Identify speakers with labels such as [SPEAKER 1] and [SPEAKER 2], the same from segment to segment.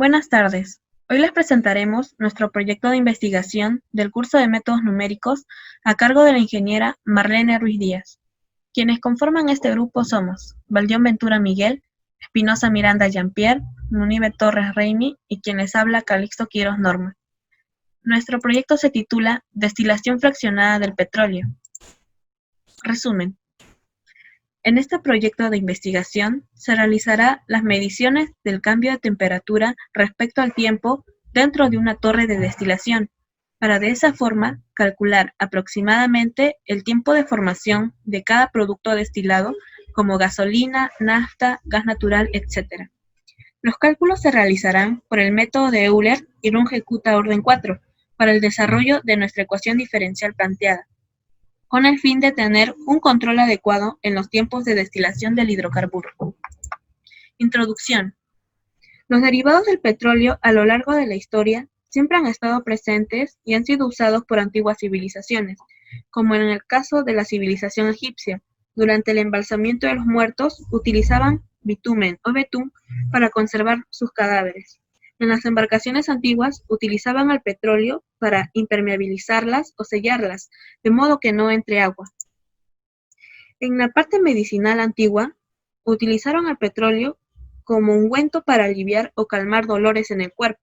[SPEAKER 1] Buenas tardes. Hoy les presentaremos nuestro proyecto de investigación del curso de Métodos Numéricos a cargo de la ingeniera Marlene Ruiz Díaz. Quienes conforman este grupo somos Valdión Ventura Miguel, Espinosa Miranda Jean-Pierre, Munibe Torres Reimi y quien les habla Calixto Quiroz Norma. Nuestro proyecto se titula Destilación fraccionada del petróleo. Resumen. En este proyecto de investigación se realizará las mediciones del cambio de temperatura respecto al tiempo dentro de una torre de destilación, para de esa forma calcular aproximadamente el tiempo de formación de cada producto destilado como gasolina, nafta, gas natural, etc. Los cálculos se realizarán por el método de Euler y Runge-Kutta orden 4 para el desarrollo de nuestra ecuación diferencial planteada, con el fin de tener un control adecuado en los tiempos de destilación del hidrocarburo. Introducción. Los derivados del petróleo a lo largo de la historia siempre han estado presentes y han sido usados por antiguas civilizaciones, como en el caso de la civilización egipcia. Durante el embalsamiento de los muertos utilizaban bitumen o betún para conservar sus cadáveres. En las embarcaciones antiguas utilizaban el petróleo para impermeabilizarlas o sellarlas, de modo que no entre agua. En la parte medicinal antigua, utilizaron el petróleo como ungüento para aliviar o calmar dolores en el cuerpo.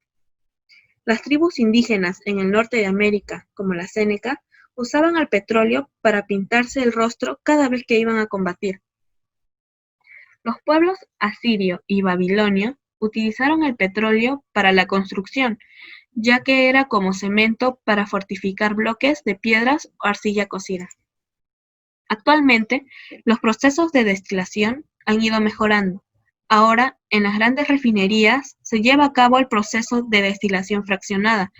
[SPEAKER 1] Las tribus indígenas en el norte de América, como la Séneca, usaban el petróleo para pintarse el rostro cada vez que iban a combatir. Los pueblos asirio y babilonio utilizaron el petróleo para la construcción, ya que era como cemento para fortificar bloques de piedras o arcilla cocida. Actualmente, los procesos de destilación han ido mejorando. Ahora, en las grandes refinerías se lleva a cabo el proceso de destilación fraccionada,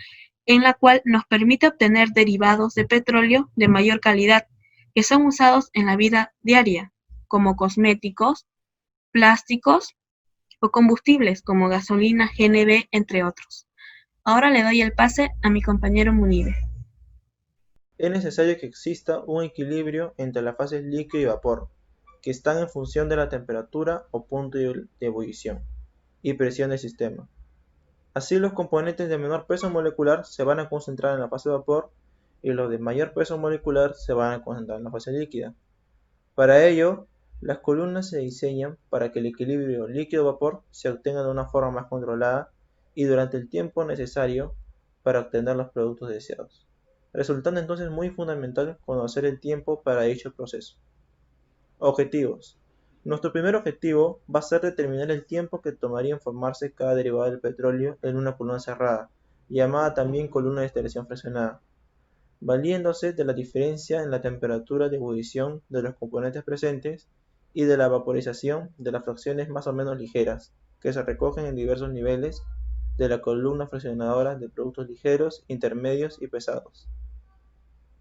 [SPEAKER 1] en la cual nos permite obtener derivados de petróleo de mayor calidad, que son usados en la vida diaria, como cosméticos, plásticos o combustibles como gasolina, GNV, entre otros. Ahora le doy el pase a mi compañero Munibe.
[SPEAKER 2] Es necesario que exista un equilibrio entre las fases líquido y vapor, que están en función de la temperatura o punto de ebullición y presión del sistema. Así, los componentes de menor peso molecular se van a concentrar en la fase vapor y los de mayor peso molecular se van a concentrar en la fase líquida. Para ello, las columnas se diseñan para que el equilibrio líquido-vapor se obtenga de una forma más controlada y durante el tiempo necesario para obtener los productos deseados, resultando entonces muy fundamental conocer el tiempo para dicho proceso. Objetivos. Nuestro primer objetivo va a ser determinar el tiempo que tomaría en formarse cada derivado del petróleo en una columna cerrada, llamada también columna de destilación fraccionada, valiéndose de la diferencia en la temperatura de ebullición de los componentes presentes y de la vaporización de las fracciones más o menos ligeras, que se recogen en diversos niveles de la columna fraccionadora de productos ligeros, intermedios y pesados.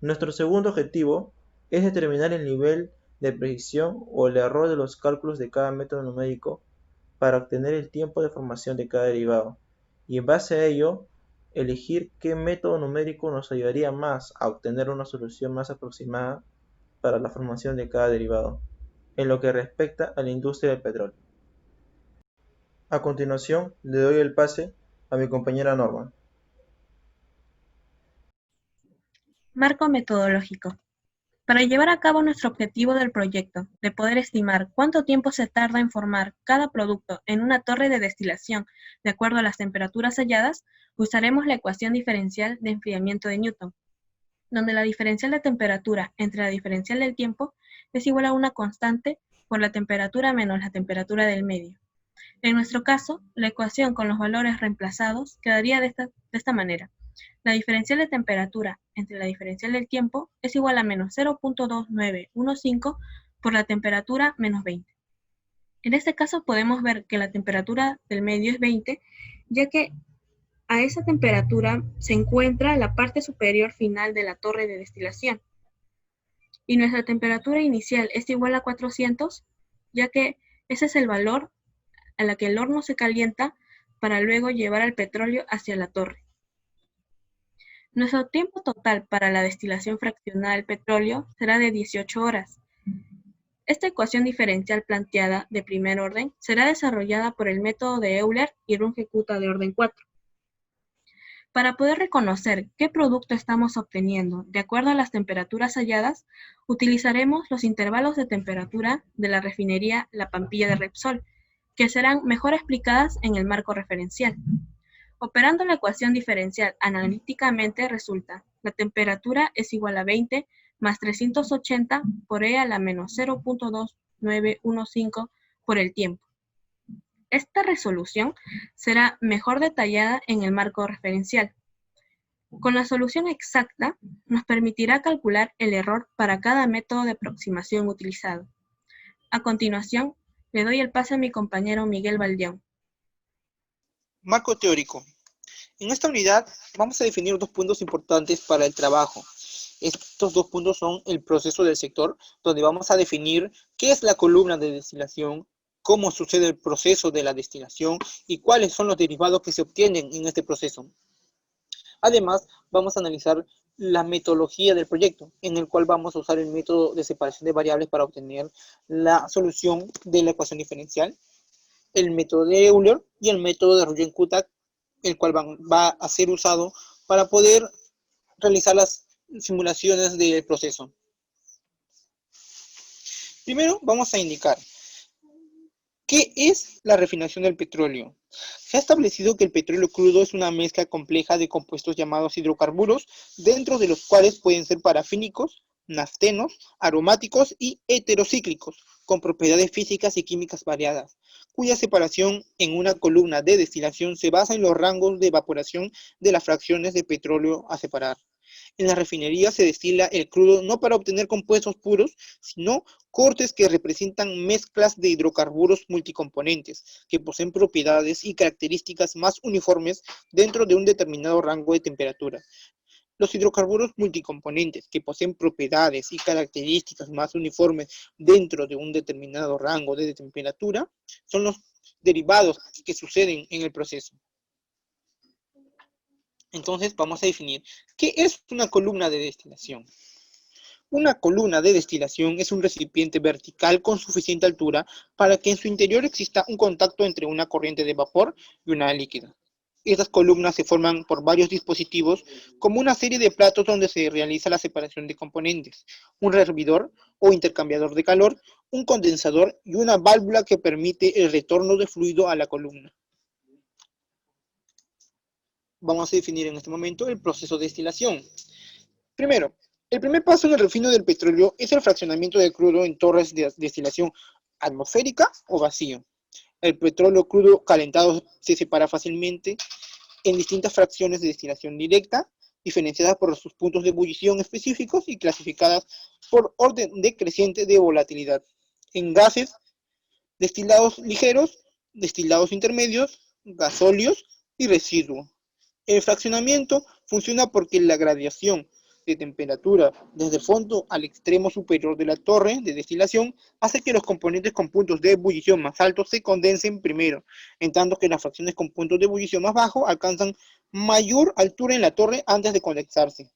[SPEAKER 2] Nuestro segundo objetivo es determinar el nivel de precisión o el error de los cálculos de cada método numérico para obtener el tiempo de formación de cada derivado, y en base a ello, elegir qué método numérico nos ayudaría más a obtener una solución más aproximada para la formación de cada derivado, en lo que respecta a la industria del petróleo. A continuación, le doy el pase a mi compañera Norma.
[SPEAKER 1] Marco metodológico. Para llevar a cabo nuestro objetivo del proyecto, de poder estimar cuánto tiempo se tarda en formar cada producto en una torre de destilación de acuerdo a las temperaturas halladas, usaremos la ecuación diferencial de enfriamiento de Newton, donde la diferencial de temperatura entre la diferencial del tiempo es igual a una constante por la temperatura menos la temperatura del medio. En nuestro caso, la ecuación con los valores reemplazados quedaría de esta manera. La diferencial de temperatura entre la diferencial del tiempo es igual a menos 0.2915 por la temperatura menos 20. En este caso podemos ver que la temperatura del medio es 20, ya que a esa temperatura se encuentra la parte superior final de la torre de destilación. Y nuestra temperatura inicial es igual a 400, ya que ese es el valor a la que el horno se calienta para luego llevar el petróleo hacia la torre. Nuestro tiempo total para la destilación fraccionada del petróleo será de 18 horas. Esta ecuación diferencial planteada de primer orden será desarrollada por el método de Euler y Runge-Kutta de orden 4. Para poder reconocer qué producto estamos obteniendo de acuerdo a las temperaturas halladas, utilizaremos los intervalos de temperatura de la refinería La Pampilla de Repsol, que serán mejor explicadas en el marco referencial. Operando la ecuación diferencial analíticamente resulta: la temperatura es igual a 20 más 380 por E a la menos 0.2915 por el tiempo. Esta resolución será mejor detallada en el marco referencial. Con la solución exacta, nos permitirá calcular el error para cada método de aproximación utilizado. A continuación, le doy el pase a mi compañero Miguel Valdeón.
[SPEAKER 3] Marco teórico. En esta unidad vamos a definir dos puntos importantes para el trabajo. Estos dos puntos son el proceso del sector, donde vamos a definir qué es la columna de destilación, cómo sucede el proceso de la destilación y cuáles son los derivados que se obtienen en este proceso. Además, vamos a analizar la metodología del proyecto, en el cual vamos a usar el método de separación de variables para obtener la solución de la ecuación diferencial, el método de Euler y el método de Runge-Kutta, el cual va a ser usado para poder realizar las simulaciones del proceso. Primero vamos a indicar ¿qué es la refinación del petróleo? Se ha establecido que el petróleo crudo es una mezcla compleja de compuestos llamados hidrocarburos, dentro de los cuales pueden ser parafínicos, naftenos, aromáticos y heterocíclicos, con propiedades físicas y químicas variadas, cuya separación en una columna de destilación se basa en los rangos de evaporación de las fracciones de petróleo a separar. En la refinería se destila el crudo no para obtener compuestos puros, sino cortes que representan mezclas de hidrocarburos multicomponentes, que poseen propiedades y características más uniformes dentro de un determinado rango de temperatura. Los hidrocarburos multicomponentes, que poseen propiedades y características más uniformes dentro de un determinado rango de temperatura, son los derivados que suceden en el proceso. Entonces vamos a definir qué es una columna de destilación. Una columna de destilación es un recipiente vertical con suficiente altura para que en su interior exista un contacto entre una corriente de vapor y una líquida. Estas columnas se forman por varios dispositivos, como una serie de platos donde se realiza la separación de componentes, un hervidor o intercambiador de calor, un condensador y una válvula que permite el retorno de fluido a la columna. Vamos a definir en este momento el proceso de destilación. Primero, el primer paso en el refino del petróleo es el fraccionamiento del crudo en torres de destilación atmosférica o vacío. El petróleo crudo calentado se separa fácilmente en distintas fracciones de destilación directa, diferenciadas por sus puntos de ebullición específicos y clasificadas por orden decreciente de volatilidad, en gases, destilados ligeros, destilados intermedios, gasóleos y residuos. El fraccionamiento funciona porque la gradación de temperatura desde el fondo al extremo superior de la torre de destilación hace que los componentes con puntos de ebullición más altos se condensen primero, en tanto que las fracciones con puntos de ebullición más bajos alcanzan mayor altura en la torre antes de condensarse.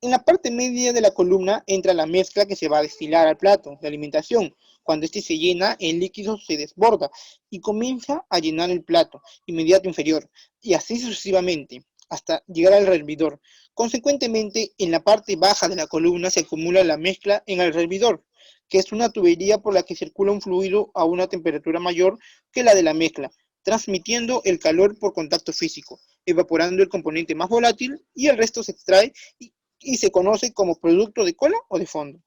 [SPEAKER 3] En la parte media de la columna entra la mezcla que se va a destilar al plato de alimentación. Cuando este se llena, el líquido se desborda y comienza a llenar el plato inmediato inferior, y así sucesivamente, hasta llegar al hervidor. Consecuentemente, en la parte baja de la columna se acumula la mezcla en el hervidor, que es una tubería por la que circula un fluido a una temperatura mayor que la de la mezcla, transmitiendo el calor por contacto físico, evaporando el componente más volátil y el resto se extrae y se conoce como producto de cola o de fondo.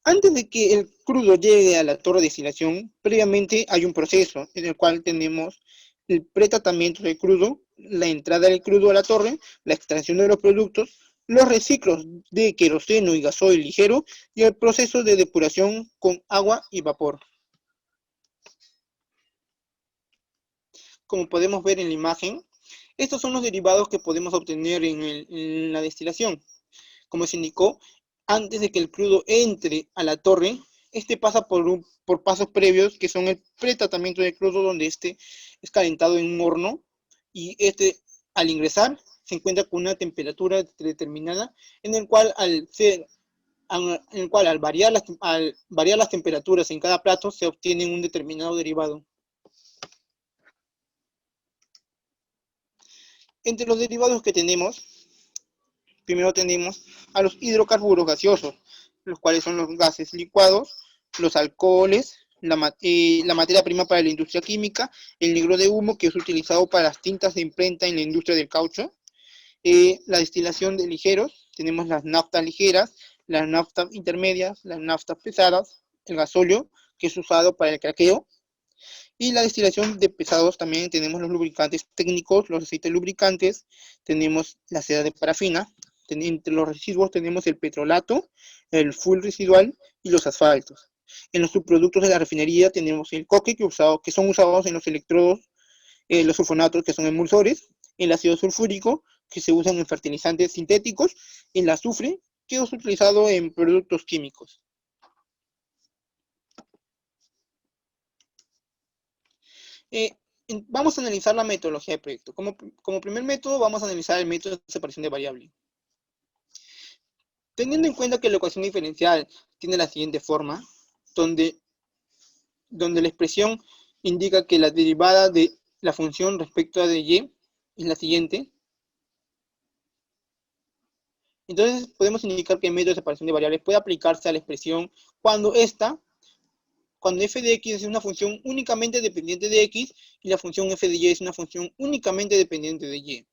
[SPEAKER 3] Antes de que el crudo llegue a la torre de destilación, previamente hay un proceso en el cual tenemos el pretratamiento del crudo, la entrada del crudo a la torre, la extracción de los productos, los reciclos de queroseno y gasoil ligero y el proceso de depuración con agua y vapor. Como podemos ver en la imagen, estos son los derivados que podemos obtener en la destilación. Como se indicó, antes de que el crudo entre a la torre, este pasa por pasos previos, que son el pretratamiento del crudo, donde este es calentado en un horno, y este, al ingresar, se encuentra con una temperatura determinada, en el cual al variar las temperaturas en cada plato se obtiene un determinado derivado. Entre los derivados que tenemos, primero tenemos a los hidrocarburos gaseosos, los cuales son los gases licuados, los alcoholes, la materia prima para la industria química, el negro de humo que es utilizado para las tintas de imprenta en la industria del caucho, la destilación de ligeros, tenemos las naftas ligeras, las naftas intermedias, las naftas pesadas, el gasóleo que es usado para el craqueo, y la destilación de pesados también tenemos los lubricantes técnicos, los aceites lubricantes, tenemos la seda de parafina, entre los residuos tenemos el petrolato, el fuel residual y los asfaltos. En los subproductos de la refinería tenemos el coque que son usados en los electrodos, los sulfonatos que son emulsores, el ácido sulfúrico que se usan en fertilizantes sintéticos, el azufre que es utilizado en productos químicos. Vamos a analizar la metodología de proyecto. Como primer método vamos a analizar el método de separación de variable. Teniendo en cuenta que la ecuación diferencial tiene la siguiente forma, donde la expresión indica que la derivada de la función respecto a de y es la siguiente. Entonces podemos indicar que el método de separación de variables puede aplicarse a la expresión cuando f de x es una función únicamente dependiente de x y la función f de y es una función únicamente dependiente de y.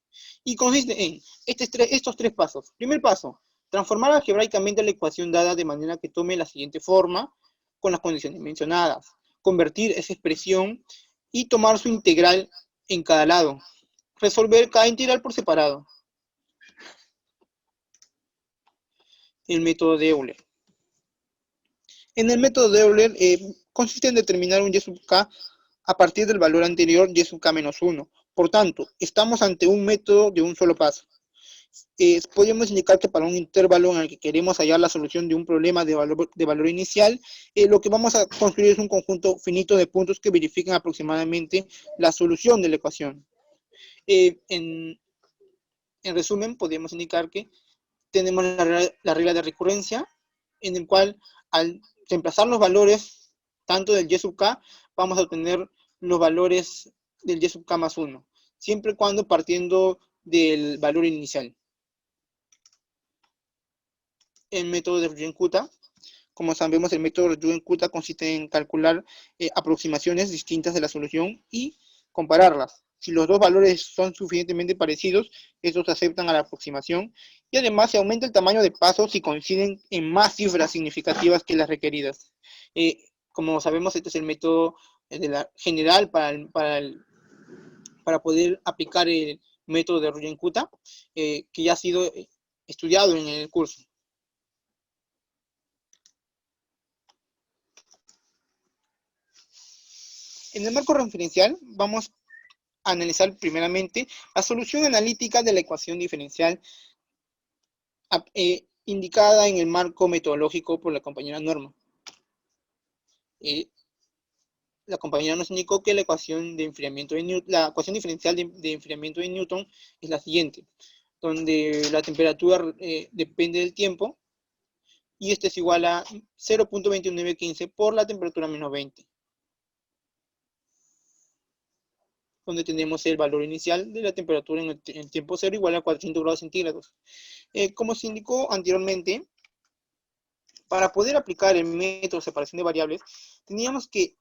[SPEAKER 3] Y consiste en estos tres pasos. Primer paso, transformar algebraicamente la ecuación dada de manera que tome la siguiente forma con las condiciones mencionadas. Convertir esa expresión y tomar su integral en cada lado. Resolver cada integral por separado. El método de Euler. En el método de Euler consiste en determinar un y sub k a partir del valor anterior y sub k menos 1. Por tanto, estamos ante un método de un solo paso. Podríamos indicar que para un intervalo en el que queremos hallar la solución de un problema de valor inicial, lo que vamos a construir es un conjunto finito de puntos que verifican aproximadamente la solución de la ecuación. En resumen, podríamos indicar que tenemos la regla de recurrencia, en el cual al reemplazar los valores tanto del y sub k, vamos a obtener los valores del y sub k más 1, siempre y cuando partiendo del valor inicial. El método de Runge-Kutta. Como sabemos, el método de Runge-Kutta consiste en calcular aproximaciones distintas de la solución y compararlas. Si los dos valores son suficientemente parecidos, estos se aceptan a la aproximación y además se aumenta el tamaño de pasos si coinciden en más cifras significativas que las requeridas. Como sabemos, este es el método general para poder aplicar el método de Runge-Kutta, que ya ha sido estudiado en el curso. En el marco referencial vamos a analizar primeramente la solución analítica de la ecuación diferencial indicada en el marco metodológico por la compañera Norma. La compañera nos indicó que la ecuación diferencial de enfriamiento de Newton es la siguiente, donde la temperatura depende del tiempo y este es igual a 0.2915 por la temperatura menos 20. Donde tenemos el valor inicial de la temperatura en el tiempo cero igual a 400 grados centígrados. Como se indicó anteriormente, para poder aplicar el método de separación de variables, teníamos que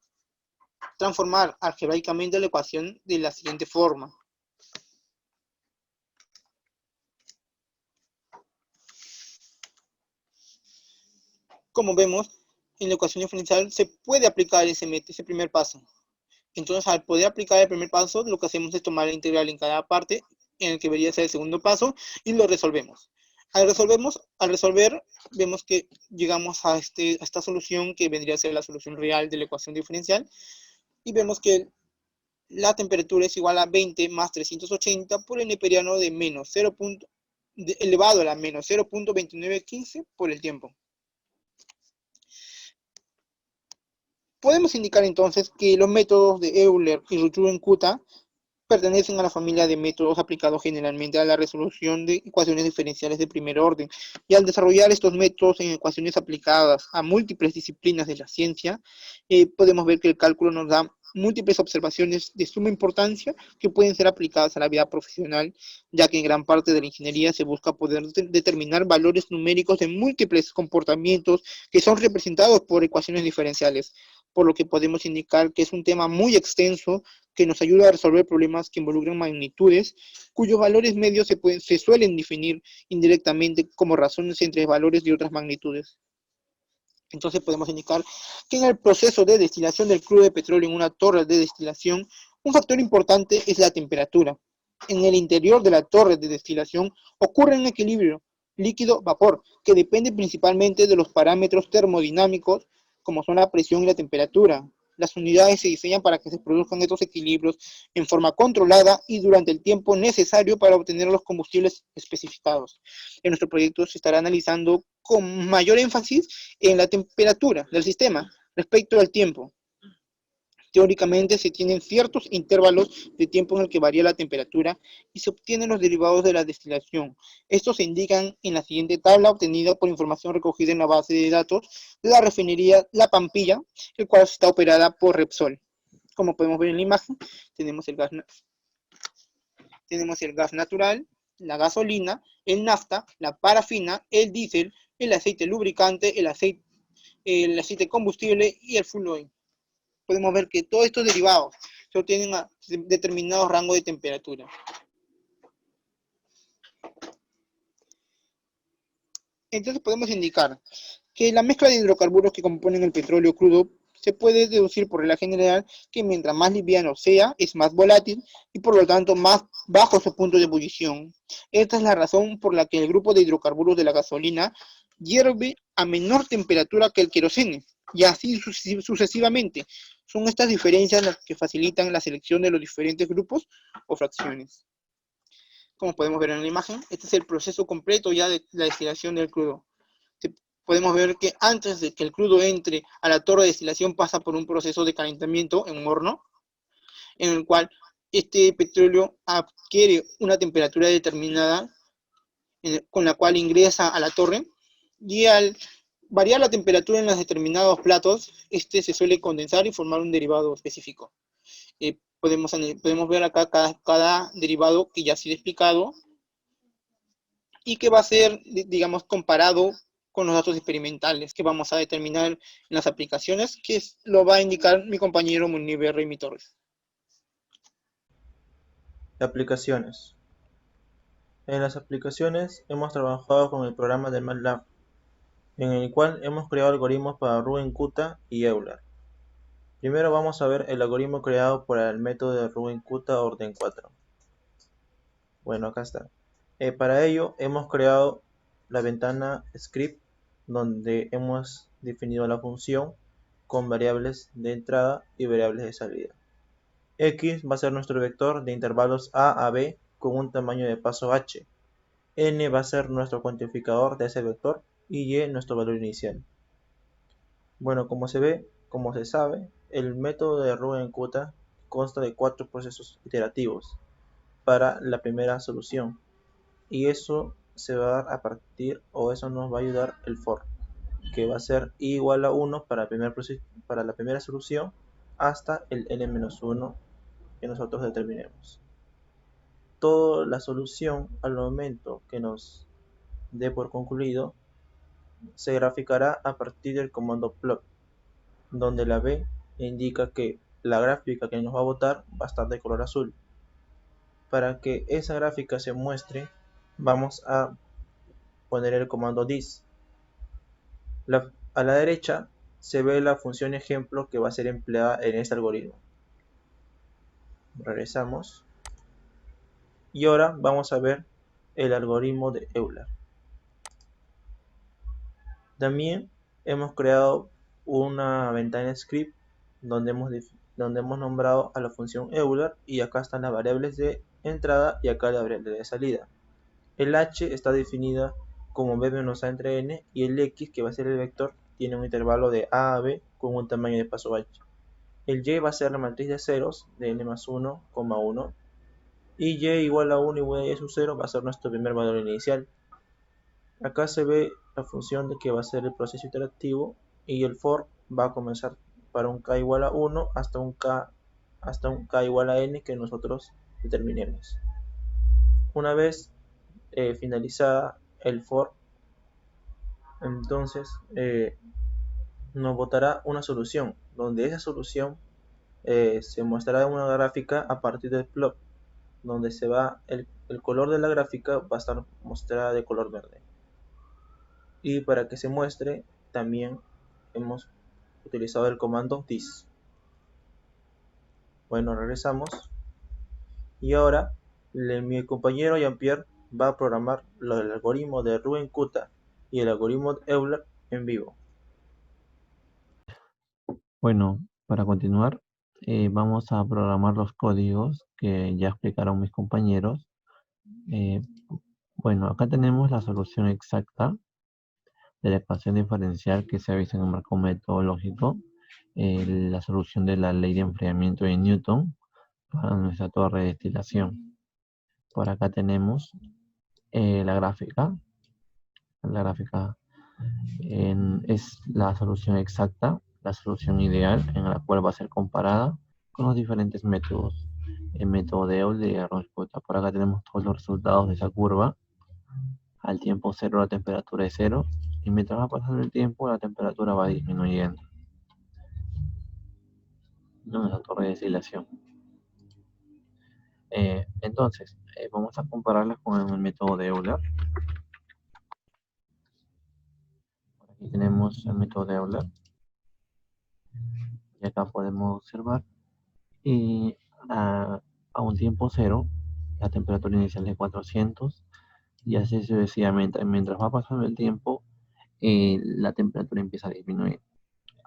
[SPEAKER 3] transformar algebraicamente la ecuación de la siguiente forma. Como vemos, en la ecuación diferencial se puede aplicar ese primer paso. Entonces, al poder aplicar el primer paso, lo que hacemos es tomar la integral en cada parte, en el que debería ser el segundo paso, y lo resolvemos. Al resolver, vemos que llegamos a esta solución que vendría a ser la solución real de la ecuación diferencial, y vemos que la temperatura es igual a 20 más 380 por el neperiano de menos 0. Elevado a la menos 0.2915 por el tiempo. Podemos indicar entonces que los métodos de Euler y Runge-Kutta pertenecen a la familia de métodos aplicados generalmente a la resolución de ecuaciones diferenciales de primer orden. Y al desarrollar estos métodos en ecuaciones aplicadas a múltiples disciplinas de la ciencia, podemos ver que el cálculo nos da múltiples observaciones de suma importancia que pueden ser aplicadas a la vida profesional, ya que en gran parte de la ingeniería se busca poder determinar valores numéricos de múltiples comportamientos que son representados por ecuaciones diferenciales, por lo que podemos indicar que es un tema muy extenso que nos ayuda a resolver problemas que involucran magnitudes, cuyos valores medios se suelen definir indirectamente como razones entre valores de otras magnitudes. Entonces podemos indicar que en el proceso de destilación del crudo de petróleo en una torre de destilación, un factor importante es la temperatura. En el interior de la torre de destilación ocurre un equilibrio líquido-vapor que depende principalmente de los parámetros termodinámicos como son la presión y la temperatura. Las unidades se diseñan para que se produzcan estos equilibrios en forma controlada y durante el tiempo necesario para obtener los combustibles especificados. En nuestro proyecto se estará analizando con mayor énfasis en la temperatura del sistema respecto al tiempo. Teóricamente se tienen ciertos intervalos de tiempo en el que varía la temperatura y se obtienen los derivados de la destilación. Estos se indican en la siguiente tabla obtenida por información recogida en la base de datos de la refinería La Pampilla, el cual está operada por Repsol. Como podemos ver en la imagen, tenemos el gas natural, la gasolina, el nafta, la parafina, el diésel, el aceite lubricante, el aceite combustible y el fuel oil. Podemos ver que todos estos derivados se obtienen a determinados rangos de temperatura. Entonces podemos indicar que la mezcla de hidrocarburos que componen el petróleo crudo se puede deducir por regla general que mientras más liviano sea, es más volátil y por lo tanto más bajo su punto de ebullición. Esta es la razón por la que el grupo de hidrocarburos de la gasolina hierve a menor temperatura que el queroseno, y así sucesivamente. Son estas diferencias las que facilitan la selección de los diferentes grupos o fracciones. Como podemos ver en la imagen, este es el proceso completo ya de la destilación del crudo. Podemos ver que antes de que el crudo entre a la torre de destilación pasa por un proceso de calentamiento en un horno, en el cual este petróleo adquiere una temperatura determinada con la cual ingresa a la torre, y al variar la temperatura en los determinados platos, este se suele condensar y formar un derivado específico. Podemos ver acá cada derivado que ya ha sido explicado y que va a ser, digamos, comparado con los datos experimentales que vamos a determinar en las aplicaciones, que lo va a indicar mi compañero Muniver Reymi Torres.
[SPEAKER 2] Aplicaciones. En las aplicaciones hemos trabajado con el programa de MATLAB, en el cual hemos creado algoritmos para Ruben-Kutta y Euler. Primero vamos a ver el algoritmo creado por el método de Ruben-Kutta orden 4. Bueno, acá está. Para ello hemos creado la ventana script, donde hemos definido la función con variables de entrada y variables de salida. X va a ser nuestro vector de intervalos a b con un tamaño de paso h. N va a ser nuestro cuantificador de ese vector y y nuestro valor inicial. Bueno, como se sabe, el método de Ruben-Kutta consta de 4 procesos iterativos para la primera solución, y eso se va a dar a partir, o eso nos va a ayudar el for, que va a ser i igual a 1 para la primera solución hasta el n-1 que nosotros determinemos. Toda la solución al momento que nos dé por concluido se graficará a partir del comando plot, donde la B indica que la gráfica que nos va a botar va a estar de color azul. Para que esa gráfica se muestre, vamos a poner el comando dis. A la derecha se ve la función ejemplo que va a ser empleada en este algoritmo. Regresamos. Y ahora vamos a ver el algoritmo de Euler. También hemos creado una ventana script donde hemos nombrado a la función Euler, y acá están las variables de entrada y acá la variable de salida. El h está definida como b menos a entre n, y el x, que va a ser el vector, tiene un intervalo de a a b con un tamaño de paso h. El y va a ser la matriz de ceros de n más 1, 1, y y igual a 1 y y sub 0 va a ser nuestro primer valor inicial. Acá se ve la función de que va a ser el proceso iterativo y el for va a comenzar para un k igual a 1 hasta un k igual a n que nosotros determinemos. Una vez finalizada el for, entonces nos botará una solución, donde esa solución se mostrará en una gráfica a partir del plot, donde se va el color de la gráfica va a estar mostrada de color verde. Y para que se muestre también hemos utilizado el comando this. Bueno, regresamos y ahora mi compañero Jean-Pierre va a programar el algoritmo de Ruben-Kutta y el algoritmo de Euler en vivo.
[SPEAKER 4] Bueno, para continuar, vamos a programar los códigos que ya explicaron mis compañeros. Bueno, acá tenemos la solución exacta de la ecuación diferencial que se ha visto en el marco metodológico, la solución de la ley de enfriamiento de Newton para nuestra torre de destilación. Por acá tenemos la gráfica. La gráfica es la solución exacta, la solución ideal en la cual va a ser comparada con los diferentes métodos. El método de Euler y de Ronch-Kutta. Por acá tenemos todos los resultados de esa curva. Al tiempo cero la temperatura es cero y mientras va pasando el tiempo la temperatura va disminuyendo. No es la torre de destilación. Entonces, vamos a compararlas con el método de Euler. Aquí tenemos el método de Euler. Y acá podemos observar. Y a un tiempo cero, la temperatura inicial es 400. Y así sucesivamente. Mientras va pasando el tiempo, la temperatura empieza a disminuir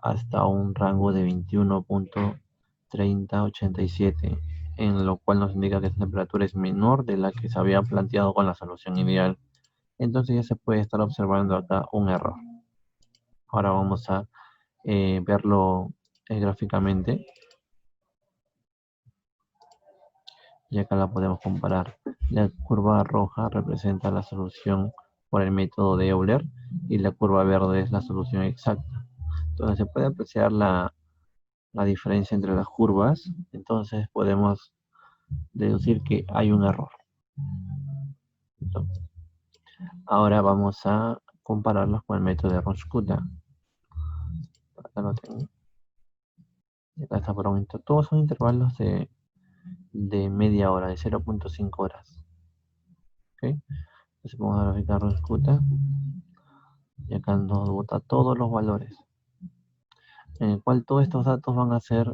[SPEAKER 4] hasta un rango de 21.3087, en lo cual nos indica que esta temperatura es menor de la que se había planteado con la solución ideal. Entonces ya se puede estar observando acá un error. Ahora vamos a verlo gráficamente. Y acá la podemos comparar. La curva roja representa la solución por el método de Euler y la curva verde es la solución exacta. Entonces se puede apreciar la diferencia entre las curvas. Entonces podemos deducir que hay un error. Entonces, ahora vamos a compararlos con el método de Ronch-Kutta. Acá lo tengo. Y acá está por un intervalo. Todos son intervalos de media hora, de 0.5 horas. ¿Okay? Entonces vamos a graficar Ronch-Kutta. Y acá nos bota todos los valores. En el cual todos estos datos van a ser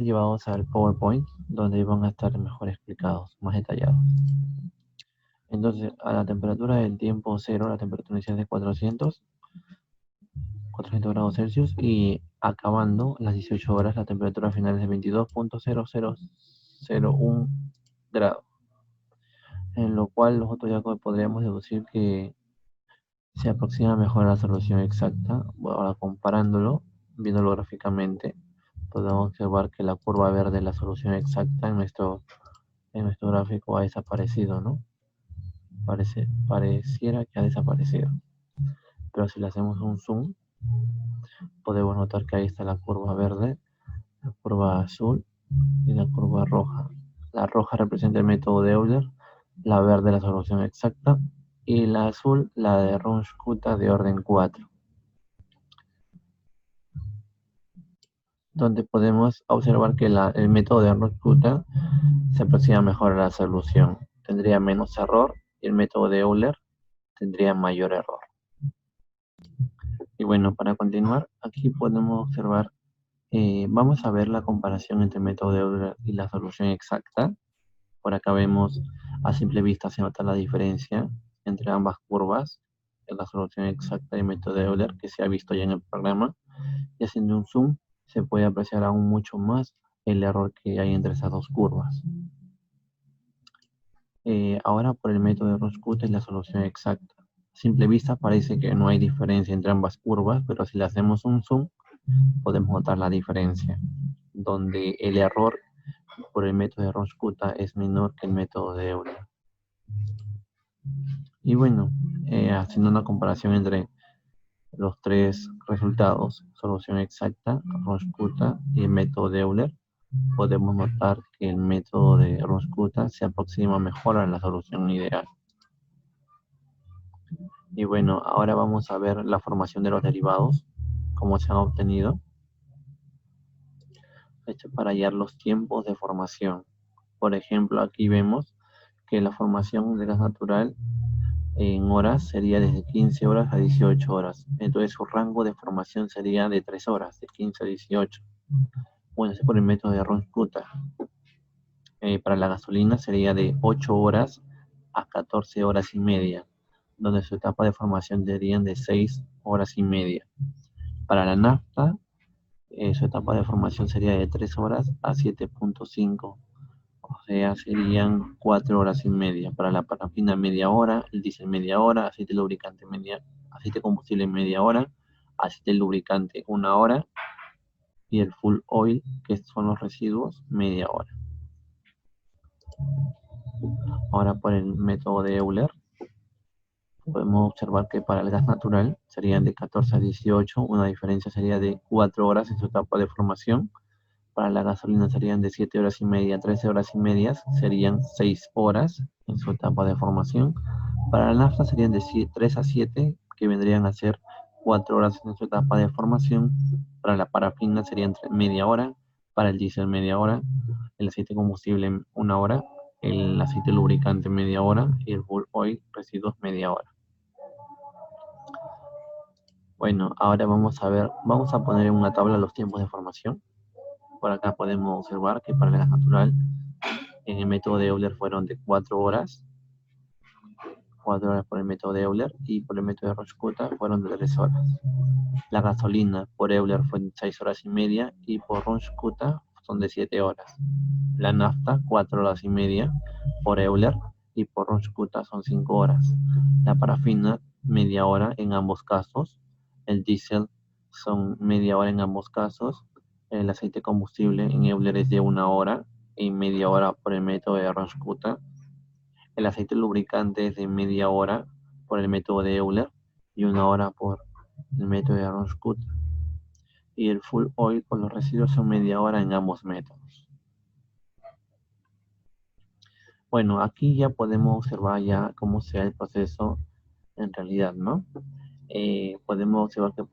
[SPEAKER 4] llevados al PowerPoint, donde van a estar mejor explicados, más detallados. Entonces, a la temperatura del tiempo cero, la temperatura inicial es de 400 grados Celsius, y acabando las 18 horas, la temperatura final es de 22.0001 grados. En lo cual nosotros ya podríamos deducir que se aproxima mejor a la solución exacta. Bueno, ahora comparándolo, viéndolo gráficamente, podemos observar que la curva verde es la solución exacta en nuestro gráfico ha desaparecido, ¿no? Pareciera que ha desaparecido. Pero si le hacemos un zoom, podemos notar que ahí está la curva verde, la curva azul y la curva roja. La roja representa el método de Euler, la verde la solución exacta y la azul la de Ronch-Kutta de orden 4. Donde podemos observar que el método de Ronch-Kutta se aproxima mejor a la solución. Tendría menos error y el método de Euler tendría mayor error. Y bueno, para continuar, aquí podemos observar, vamos a ver la comparación entre el método de Euler y la solución exacta. Por acá vemos, a simple vista se nota la diferencia entre ambas curvas, en la solución exacta y el método de Euler, que se ha visto ya en el programa. Y haciendo un zoom, se puede apreciar aún mucho más el error que hay entre esas dos curvas. Ahora por el método de Ronch-Kutta y la solución exacta. A simple vista parece que no hay diferencia entre ambas curvas, pero si le hacemos un zoom, podemos notar la diferencia, donde el error por el método de Ronsch-Coulter es menor que el método de Euler. Y bueno, haciendo una comparación entre los tres resultados, solución exacta, Ronsch-Coulter y el método de Euler, podemos notar que el método de Ronsch-Coulter se aproxima mejor a la solución ideal. Y bueno, ahora vamos a ver la formación de los derivados, cómo se han obtenido, hecho para hallar los tiempos de formación. Por ejemplo, aquí vemos que la formación de gas natural en horas sería desde 15 horas a 18 horas. Entonces su rango de formación sería de 3 horas, de 15 a 18. Bueno, ese por el método de Ronsch-Coulter. Para la gasolina sería de 8 horas a 14 horas y media, donde su etapa de formación serían de 6 horas y media. Para la nafta, su etapa de formación sería de 3 horas a 7.5, o sea, serían 4 horas y media. Para la parafina, media hora, el diésel media hora, aceite lubricante aceite combustible media hora, aceite lubricante 1 hora, y el full oil, que son los residuos, media hora. Ahora por el método de Euler, podemos observar que para el gas natural serían de 14 a 18, una diferencia sería de 4 horas en su etapa de formación. Para la gasolina serían de 7 horas y media a 13 horas y medias, serían 6 horas en su etapa de formación. Para la nafta serían de 3 a 7, que vendrían a ser 4 horas en su etapa de formación. Para la parafina serían media hora, para el diésel media hora, el aceite combustible 1 hora, el aceite lubricante media hora y el full oil residuos media hora. Bueno, ahora vamos a poner en una tabla los tiempos de formación. Por acá podemos observar que para el gas natural, en el método de Euler fueron de 4 horas por el método de Euler, y por el método de Ronsch-Coulter fueron de 3 horas. La gasolina por Euler fue de 6 horas y media y por Ronsch-Coulter son de 7 horas. La nafta 4 horas y media por Euler y por Ronsch-Coulter son 5 horas. La parafina media hora en ambos casos. El diésel son media hora en ambos casos. El aceite combustible en Euler es de 1 hora y media hora por el método de Ronsch-Coulter. El aceite lubricante es de media hora por el método de Euler y 1 hora por el método de Ronsch-Coulter. Y el full oil con los residuos son media hora en ambos métodos. Bueno, aquí ya podemos observar ya cómo sea el proceso en realidad, ¿no? Podemos observar que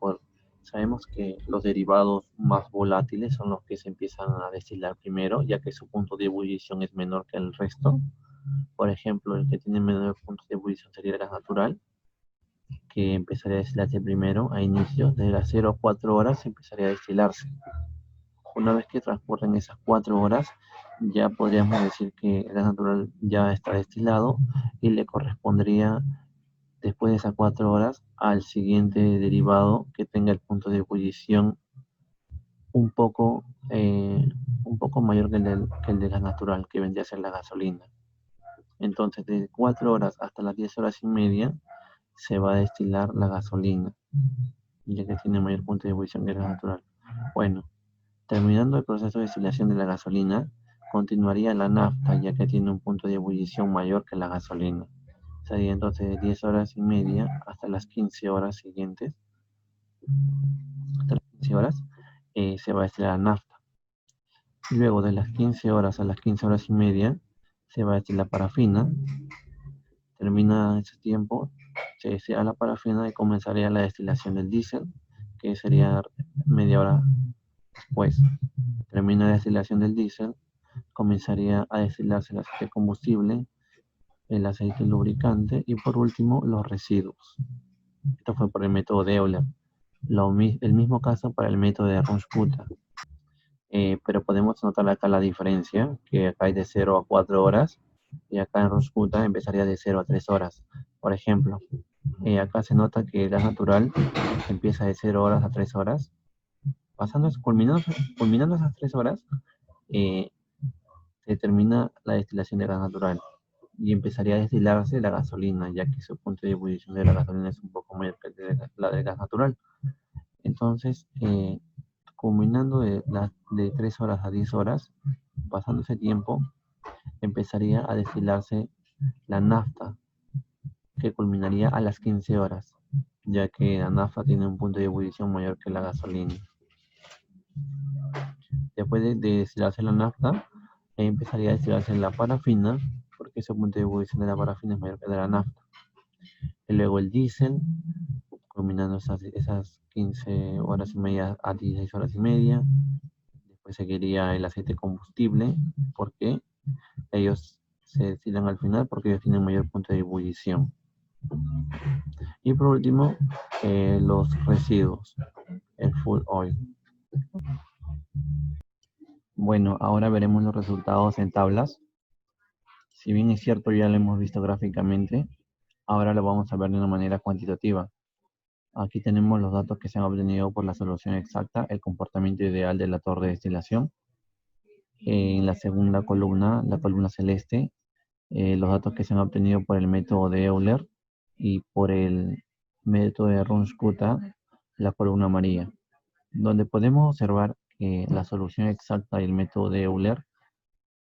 [SPEAKER 4] sabemos que los derivados más volátiles son los que se empiezan a destilar primero, ya que su punto de ebullición es menor que el resto. Por ejemplo, el que tiene menor punto de ebullición sería el gas natural, que empezaría a destilarse primero a inicio. De las 0 a 4 horas empezaría a destilarse. Una vez que transcurren esas 4 horas, ya podríamos decir que el gas natural ya está destilado y le correspondería, después de esas 4 horas, al siguiente derivado que tenga el punto de ebullición un poco mayor que el de gas natural, que vendría a ser la gasolina. Entonces, de 4 horas hasta las 10 horas y media se va a destilar la gasolina, ya que tiene mayor punto de ebullición que el gas natural. Bueno, terminando el proceso de destilación de la gasolina, continuaría la nafta, ya que tiene un punto de ebullición mayor que la gasolina. Sería entonces de 10 horas y media hasta las 15 horas siguientes. Hasta las 15 horas se va a destilar la nafta. Luego de las 15 horas a las 15 horas y media se va a destilar la parafina. Termina ese tiempo, se destila la parafina y comenzaría la destilación del diésel, que sería media hora después. Termina la destilación del diésel, comenzaría a destilarse el aceite combustible, el aceite lubricante y por último los residuos. Esto fue por el método de Euler. El mismo caso para el método de Ronsch-Coulter. Pero podemos notar acá la diferencia, que acá hay de 0 a 4 horas y acá en Ronsch-Coulter empezaría de 0 a 3 horas. Por ejemplo, acá se nota que el gas natural empieza de 0 horas a 3 horas. Culminando esas 3 horas, se termina la destilación de gas natural y empezaría a destilarse la gasolina, ya que su punto de ebullición de la gasolina es un poco mayor que la del gas natural. Entonces, culminando de 3 horas a 10 horas, pasando ese tiempo, empezaría a destilarse la nafta, que culminaría a las 15 horas, ya que la nafta tiene un punto de ebullición mayor que la gasolina. Después de destilarse la nafta, empezaría a destilarse la parafina, porque ese punto de ebullición de la parafina es mayor que el de la nafta. Y luego el diésel, culminando esas 15 horas y media a 16 horas y media. Después seguiría el aceite combustible, porque ellos se destilan al final porque ellos tienen mayor punto de ebullición. Y por último, los residuos, el fuel oil. Bueno, ahora veremos los resultados en tablas. Si bien es cierto, ya lo hemos visto gráficamente, ahora lo vamos a ver de una manera cuantitativa. Aquí tenemos los datos que se han obtenido por la solución exacta, el comportamiento ideal de la torre de destilación. En la segunda columna, la columna celeste, los datos que se han obtenido por el método de Euler y por el método de Runge-Kutta, la columna amarilla, donde podemos observar que la solución exacta y el método de Euler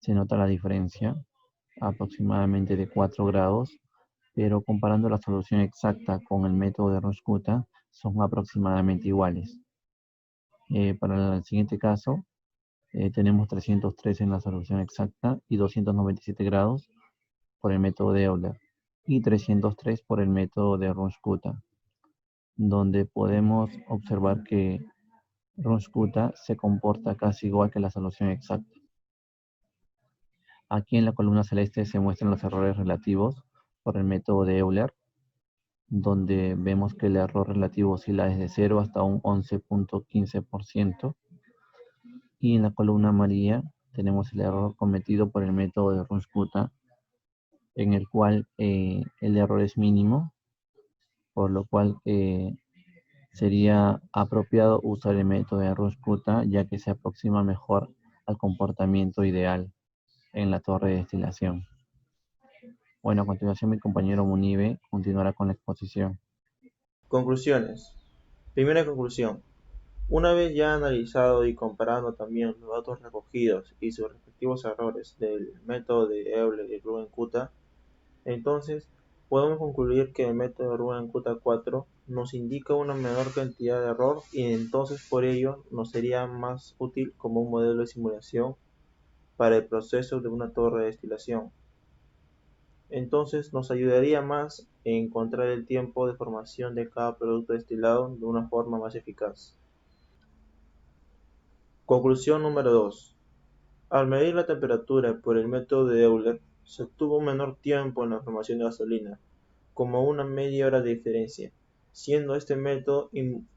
[SPEAKER 4] se nota la diferencia aproximadamente de 4 grados, pero comparando la solución exacta con el método de Runge-Kutta son aproximadamente iguales. Para el siguiente caso, tenemos 313 en la solución exacta y 297 grados por el método de Euler y 303 por el método de Runge-Kutta, donde podemos observar que Runge-Kutta se comporta casi igual que la solución exacta. Aquí en la columna celeste se muestran los errores relativos por el método de Euler, donde vemos que el error relativo oscila desde 0 hasta un 11.15%. Y en la columna amarilla tenemos el error cometido por el método de Runge-Kutta, en el cual el error es mínimo, por lo cual sería apropiado usar el método de Runge-Kutta, ya que se aproxima mejor al comportamiento ideal en la torre de destilación. Bueno, a continuación mi compañero Munibe continuará con la exposición.
[SPEAKER 2] Conclusiones. Primera conclusión. Una vez ya analizado y comparando también los datos recogidos y sus respectivos errores del método de Euler y Runge-Kutta, entonces podemos concluir que el método de Runge-Kutta 4 nos indica una menor cantidad de error y entonces por ello nos sería más útil como un modelo de simulación para el proceso de una torre de destilación. Entonces nos ayudaría más en encontrar el tiempo de formación de cada producto destilado de una forma más eficaz. Conclusión número 2. Al medir la temperatura por el método de Euler, se obtuvo un menor tiempo en la formación de gasolina, como una media hora de diferencia, siendo este método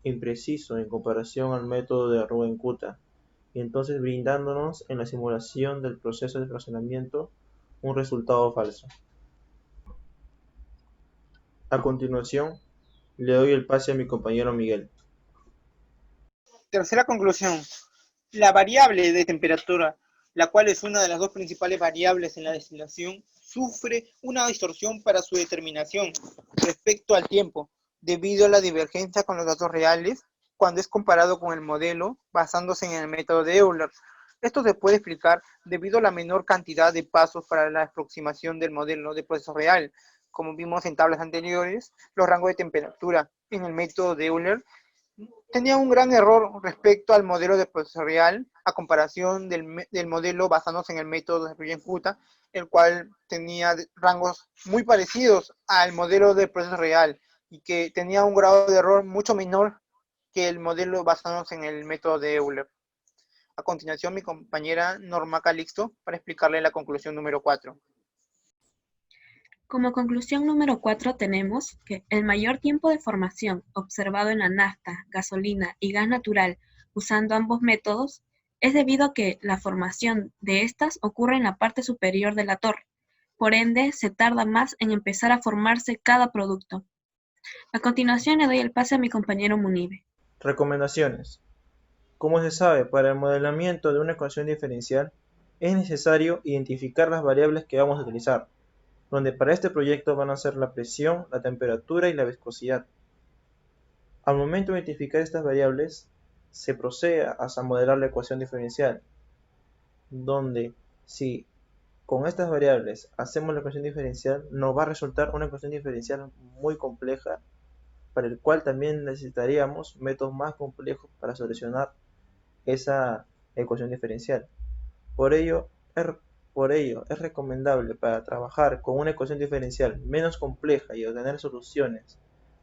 [SPEAKER 2] impreciso en comparación al método de Runge-Kutta, y entonces brindándonos en la simulación del proceso de fraccionamiento un resultado falso. A continuación, le doy el pase a mi compañero Miguel.
[SPEAKER 3] Tercera conclusión. La variable de temperatura, la cual es una de las dos principales variables en la destilación, sufre una distorsión para su determinación respecto al tiempo, debido a la divergencia con los datos reales cuando es comparado con el modelo basándose en el método de Euler. Esto se puede explicar debido a la menor cantidad de pasos para la aproximación del modelo de proceso real. Como vimos en tablas anteriores, los rangos de temperatura en el método de Euler tenía un gran error respecto al modelo de proceso real a comparación del modelo basándose en el método de Runge-Kutta, el cual tenía rangos muy parecidos al modelo de proceso real y que tenía un grado de error mucho menor que el modelo basándose en el método de Euler. A continuación, mi compañera Norma Calixto para explicarle la conclusión número 4.
[SPEAKER 1] Como conclusión número 4 tenemos que el mayor tiempo de formación observado en la nafta, gasolina y gas natural usando ambos métodos es debido a que la formación de estas ocurre en la parte superior de la torre. Por ende, se tarda más en empezar a formarse cada producto. A continuación le doy el pase a mi compañero Munibe.
[SPEAKER 2] Recomendaciones. Como se sabe, para el modelamiento de una ecuación diferencial es necesario identificar las variables que vamos a utilizar, donde para este proyecto van a ser la presión, la temperatura y la viscosidad. Al momento de identificar estas variables, se procede a modelar la ecuación diferencial. donde si con estas variables hacemos la ecuación diferencial, nos va a resultar una ecuación diferencial muy compleja, para el cual también necesitaríamos métodos más complejos para solucionar esa ecuación diferencial. Por ello, es recomendable, para trabajar con una ecuación diferencial menos compleja y obtener soluciones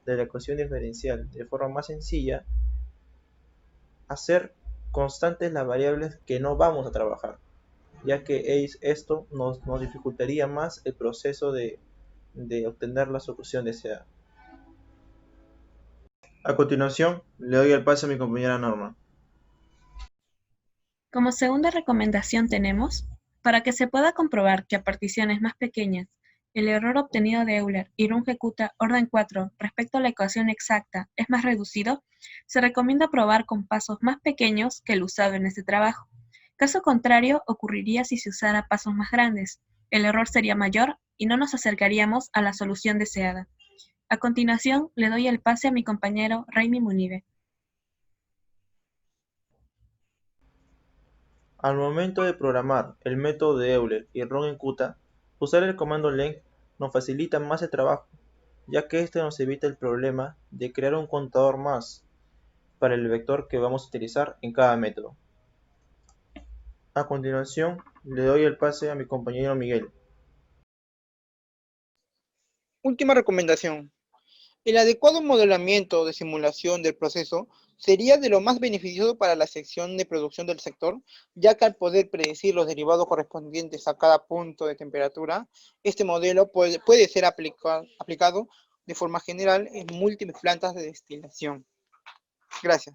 [SPEAKER 2] de la ecuación diferencial de forma más sencilla, hacer constantes las variables que no vamos a trabajar, ya que esto nos dificultaría más el proceso de obtener la solución deseada. A continuación, le doy el pase a mi compañera Norma.
[SPEAKER 1] Como segunda recomendación tenemos, para que se pueda comprobar que a particiones más pequeñas el error obtenido de Euler y Runge-Kutta orden 4 respecto a la ecuación exacta es más reducido, se recomienda probar con pasos más pequeños que el usado en este trabajo. Caso contrario, ocurriría si se usara pasos más grandes. El error sería mayor y no nos acercaríamos a la solución deseada. A continuación, le doy el pase a mi compañero Raimi Munive.
[SPEAKER 2] Al momento de programar el método de Euler y Runge-Kutta, usar el comando length nos facilita más el trabajo, ya que este nos evita el problema de crear un contador más para el vector que vamos a utilizar en cada método. A continuación, le doy el pase a mi compañero Miguel.
[SPEAKER 3] Última recomendación. El adecuado modelamiento de simulación del proceso sería de lo más beneficioso para la sección de producción del sector, ya que al poder predecir los derivados correspondientes a cada punto de temperatura, este modelo puede ser aplicado de forma general en múltiples plantas de destilación. Gracias.